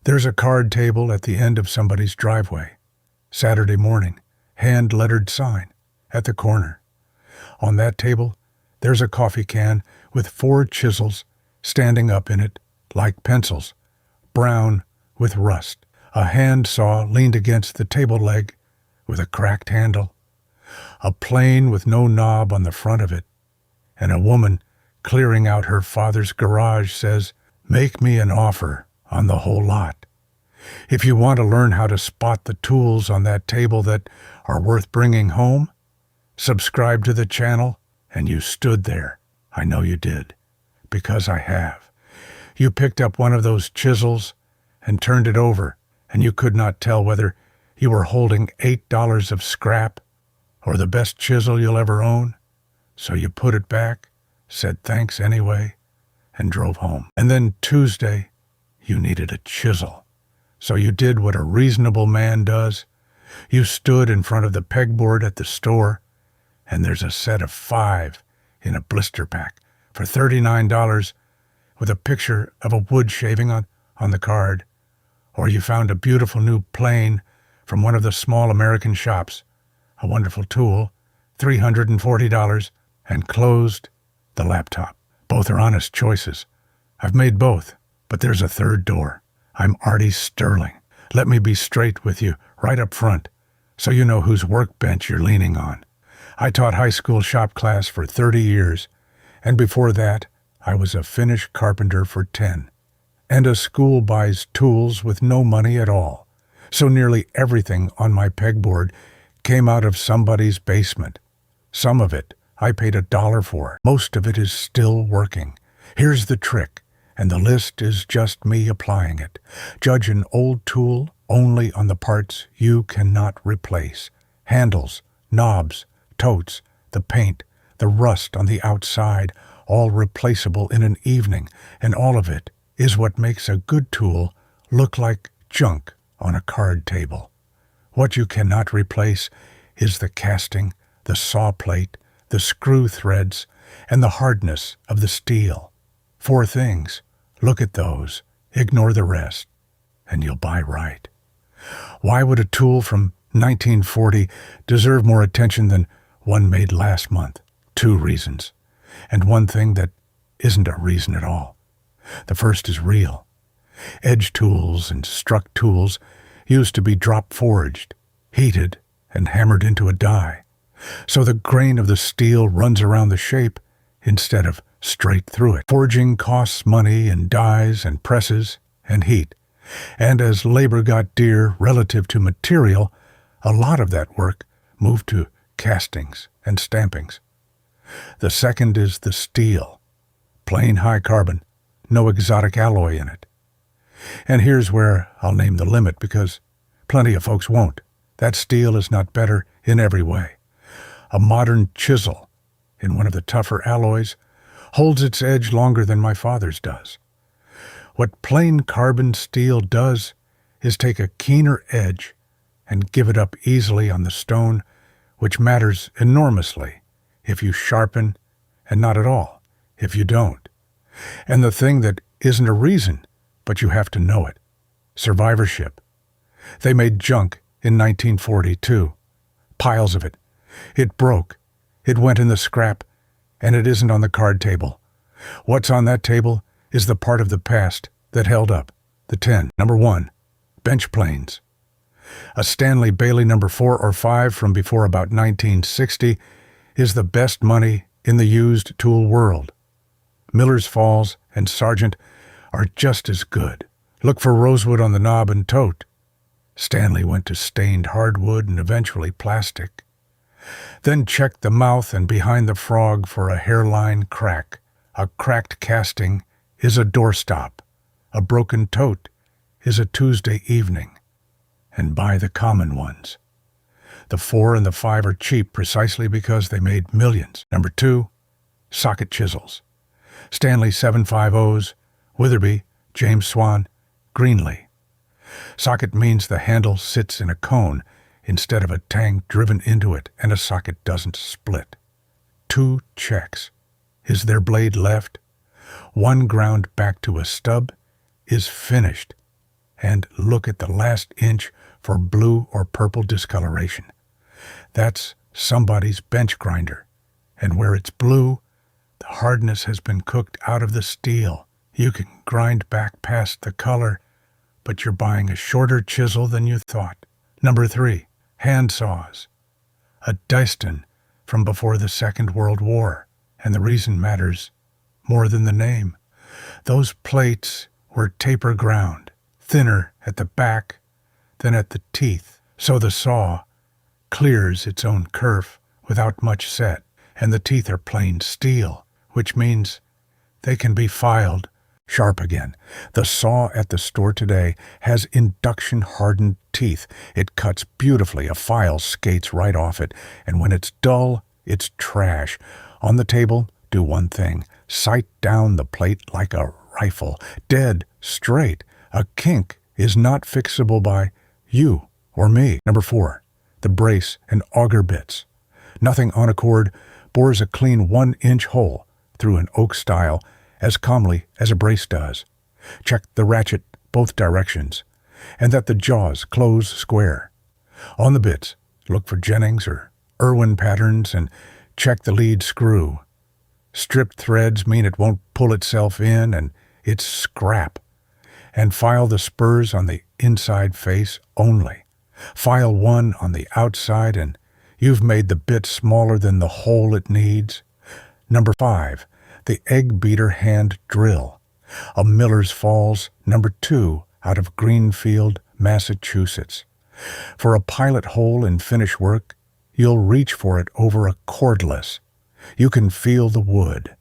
There's a card table at the end of somebody's driveway. Saturday morning, hand-lettered sign at the corner. On that table, there's a coffee can with 4 chisels standing up in it like pencils, brown with rust. A hand saw leaned against the table leg with a cracked handle. A plane with no knob on the front of it. And a woman clearing out her father's garage says, "Make me an offer on the whole lot. If you want to learn how to spot the tools on that table that are worth bringing home, subscribe to the channel." And you stood there. I know you did, because I have. You picked up one of those chisels and turned it over, and you could not tell whether you were holding $8 of scrap or the best chisel you'll ever own. So you put it back, said thanks anyway, and drove home. And then Tuesday, you needed a chisel. So you did what a reasonable man does. You stood in front of the pegboard at the store, and there's a set of 5 in a blister pack for $39 with a picture of a wood shaving on the card. Or you found a beautiful new plane from one of the small American shops, a wonderful tool, $340, and closed the laptop. Both are honest choices. I've made both, but there's a third door. I'm Artie Sterling. Let me be straight with you right up front, so you know whose workbench you're leaning on. I taught high school shop class for 30 years, and before that, I was a Finnish carpenter for 10. And a school buys tools with no money at all, so nearly everything on my pegboard came out of somebody's basement. Some of it I paid $1 for. Most of it is still working. Here's the trick, and the list is just me applying it. Judge an old tool only on the parts you cannot replace. Handles, knobs, totes, the paint, the rust on the outside, all replaceable in an evening, and all of it is what makes a good tool look like junk on a card table. What you cannot replace is the casting, the saw plate, the screw threads, and the hardness of the steel. 4 things. Look at those, ignore the rest, and you'll buy right. Why would a tool from 1940 deserve more attention than one made last month? 2 reasons, and one thing that isn't a reason at all. The first is real. Edge tools and struck tools used to be drop forged, heated, and hammered into a die, so the grain of the steel runs around the shape instead of straight through it. Forging costs money in dies and presses and heat, and as labor got dear relative to material, a lot of that work moved to castings and stampings. The second is the steel. Plain high carbon, no exotic alloy in it. And here's where I'll name the limit, because plenty of folks won't. That steel is not better in every way. A modern chisel, in one of the tougher alloys, holds its edge longer than my father's does. What plain carbon steel does is take a keener edge and give it up easily on the stone, which matters enormously if you sharpen and not at all if you don't. And the thing that isn't a reason, but you have to know it: survivorship. They made junk in 1942. Piles of it. It broke. It went in the scrap, and it isn't on the card table. What's on that table is the part of the past that held up, the 10. Number 1, bench planes. A Stanley Bailey number 4 or 5 from before about 1960 is the best money in the used tool world. Miller's Falls and Sargent are just as good. Look for rosewood on the knob and tote. Stanley went to stained hardwood and eventually plastic. Then check the mouth and behind the frog for a hairline crack. A cracked casting is a doorstop. A broken tote is a Tuesday evening. And buy the common ones. The 4 and the 5 are cheap precisely because they made millions. Number 2, socket chisels. Stanley 750s, Witherby, James Swan, Greenlee. Socket means the handle sits in a cone instead of a tang driven into it, and a socket doesn't split. 2 checks. Is there blade left? 1 ground back to a stub is finished. and look at the last inch for blue or purple discoloration. That's somebody's bench grinder. And where it's blue, the hardness has been cooked out of the steel. You can grind back past the color, but you're buying a shorter chisel than you thought. Number 3, hand saws. A Dyston from before the Second World War, and the reason matters more than the name. Those plates were taper ground, thinner at the back than at the teeth, so the saw clears its own kerf without much set, and the teeth are plain steel, which means they can be filed sharp again. The saw at the store today has induction-hardened teeth. It cuts beautifully. A file skates right off it, and when it's dull, it's trash. On the table, do one thing. Sight down the plate like a rifle, dead straight. A kink is not fixable by you or me. Number 4, the brace and auger bits. Nothing on a cord bores a clean 1-inch hole through an oak stile as calmly as a brace does. Check the ratchet both directions, and that the jaws close square. On the bits, look for Jennings or Irwin patterns and check the lead screw. Stripped threads mean it won't pull itself in and it's scrap. And file the spurs on the inside face only. File one on the outside and you've made the bit smaller than the hole it needs. Number 5, the egg beater hand drill. A Miller's Falls number 2 out of Greenfield, Massachusetts. For a pilot hole in finish work, you'll reach for it over a cordless. You can feel the wood,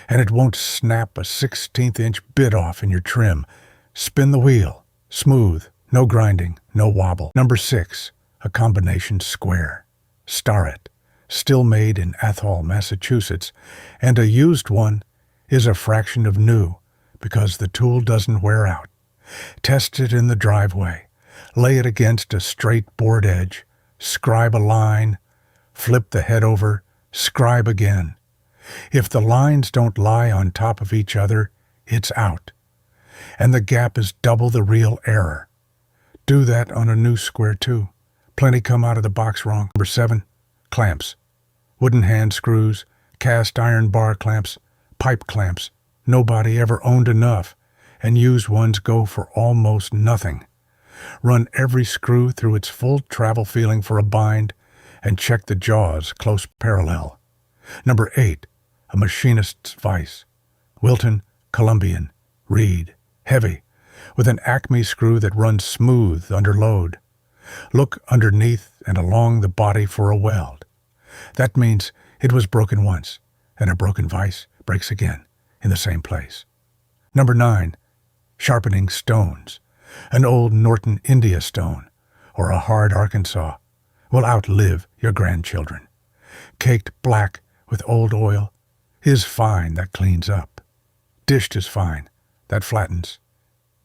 and it won't snap a 16th-inch bit off in your trim. Spin the wheel. Smooth. No grinding. No wobble. Number 6, a combination square. Starrett. Still made in Athol, Massachusetts, and a used one is a fraction of new because the tool doesn't wear out. Test it in the driveway. Lay it against a straight board edge. Scribe a line. Flip the head over. Scribe again. If the lines don't lie on top of each other, it's out. And the gap is double the real error. Do that on a new square too. Plenty come out of the box wrong. Number 7, clamps. Wooden hand screws, cast iron bar clamps, pipe clamps. Nobody ever owned enough, and used ones go for almost nothing. Run every screw through its full travel feeling for a bind, and check the jaws close parallel. Number 8, a machinist's vise. Wilton, Columbian, Reed, heavy, with an Acme screw that runs smooth under load. Look underneath and along the body for a weld. That means it was broken once, and a broken vise breaks again in the same place. Number 9, sharpening stones. An old Norton India stone or a hard Arkansas will outlive your grandchildren. Caked black with old oil is fine, that cleans up. Dished is fine, that flattens.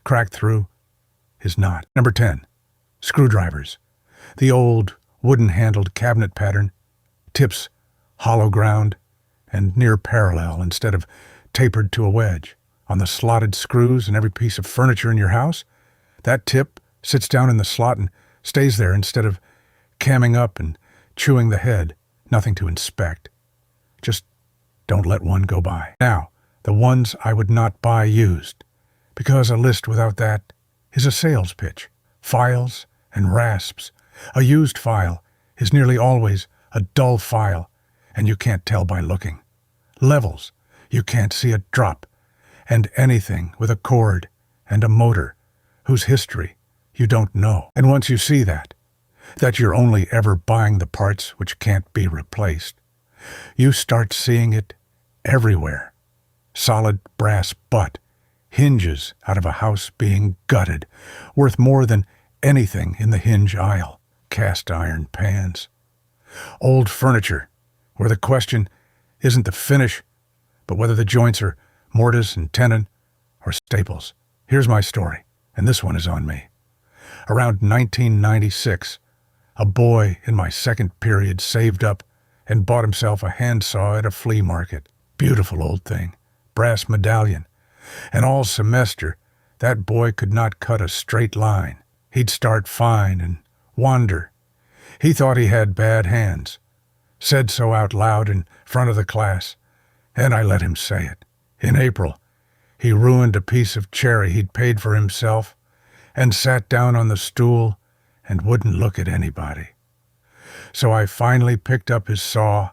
Cracked through is not. Number 10, screwdrivers. The old wooden-handled cabinet pattern, tips hollow ground and near parallel instead of tapered to a wedge. On the slotted screws in every piece of furniture in your house, that tip sits down in the slot and stays there instead of camming up and chewing the head. Nothing to inspect. Just don't let one go by. Now, the ones I would not buy used, because a list without that is a sales pitch. Files and rasps. A used file is nearly always a dull file, and you can't tell by looking. Levels, you can't see a drop, and anything with a cord and a motor whose history you don't know. And once you see that you're only ever buying the parts which can't be replaced, you start seeing it everywhere. Solid brass butt, hinges out of a house being gutted, worth more than anything in the hinge aisle, cast iron pans. Old furniture, where the question isn't the finish, but whether the joints are mortise and tenon or staples. Here's my story, and this one is on me. Around 1996, a boy in my second period saved up and bought himself a handsaw at a flea market. Beautiful old thing, brass medallion. And all semester, That boy could not cut a straight line. He'd start fine and wander. He thought he had bad hands. Said so out loud in front of the class, and I let him say it. In April, he ruined a piece of cherry he'd paid for himself and sat down on the stool and wouldn't look at anybody. So I finally picked up his saw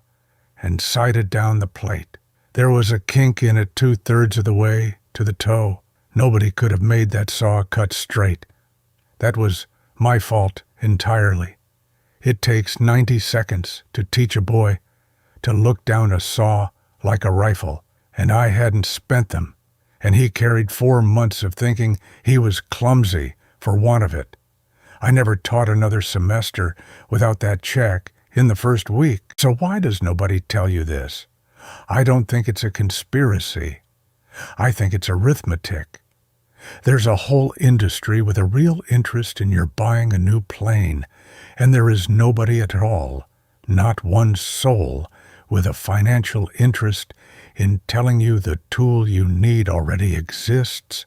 and sighted down the plate. There was a kink in it 2/3 of the way to the toe. Nobody could have made that saw cut straight. That was my fault entirely. It takes 90 seconds to teach a boy to look down a saw like a rifle, and I hadn't spent them, and he carried 4 months of thinking he was clumsy for want of it. I never taught another semester without that check in the first week. So why does nobody tell you this? I don't think it's a conspiracy. I think it's arithmetic. There's a whole industry with a real interest in your buying a new plane, and there is nobody at all, not one soul, with a financial interest in telling you the tool you need already exists,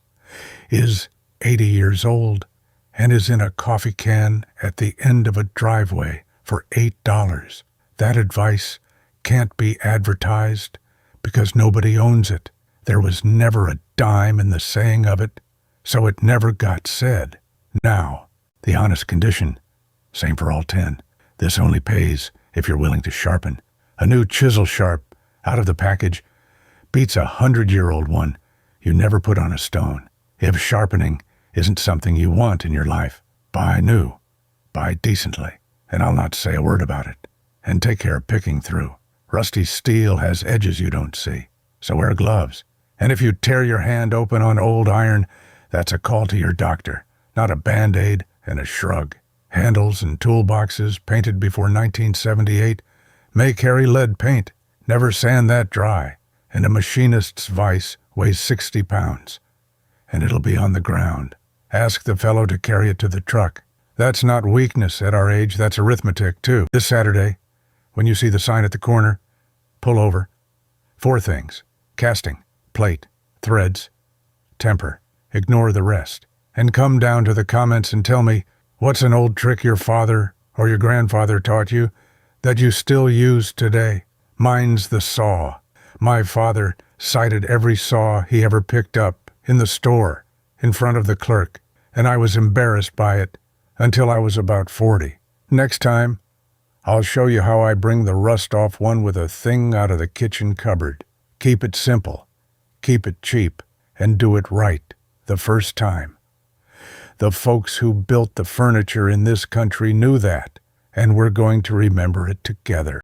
is 80 years old, and is in a coffee can at the end of a driveway for $8. That advice can't be advertised because nobody owns it. There was never a dime in the saying of it, so it never got said. Now, the honest condition, same for all 10. This only pays if you're willing to sharpen. A new chisel sharp out of the package beats a 100-year-old one you never put on a stone. If sharpening isn't something you want in your life, buy new, buy decently, and I'll not say a word about it. And take care of picking through. Rusty steel has edges you don't see, so wear gloves. And if you tear your hand open on old iron, that's a call to your doctor, not a Band-Aid and a shrug. Handles and toolboxes painted before 1978 may carry lead paint. Never sand that dry. And a machinist's vise weighs 60 pounds, and it'll be on the ground. Ask the fellow to carry it to the truck. That's not weakness at our age, that's arithmetic too. This Saturday, when you see the sign at the corner, pull over. 4 things: casting, plate, threads, temper. Ignore the rest. And come down to the comments and tell me, what's an old trick your father or your grandfather taught you that you still use today? Mine's the saw. My father cited every saw he ever picked up in the store in front of the clerk, and I was embarrassed by it until I was about 40. Next time, I'll show you how I bring the rust off one with a thing out of the kitchen cupboard. Keep it simple, keep it cheap, and do it right the first time. The folks who built the furniture in this country knew that, and we're going to remember it together.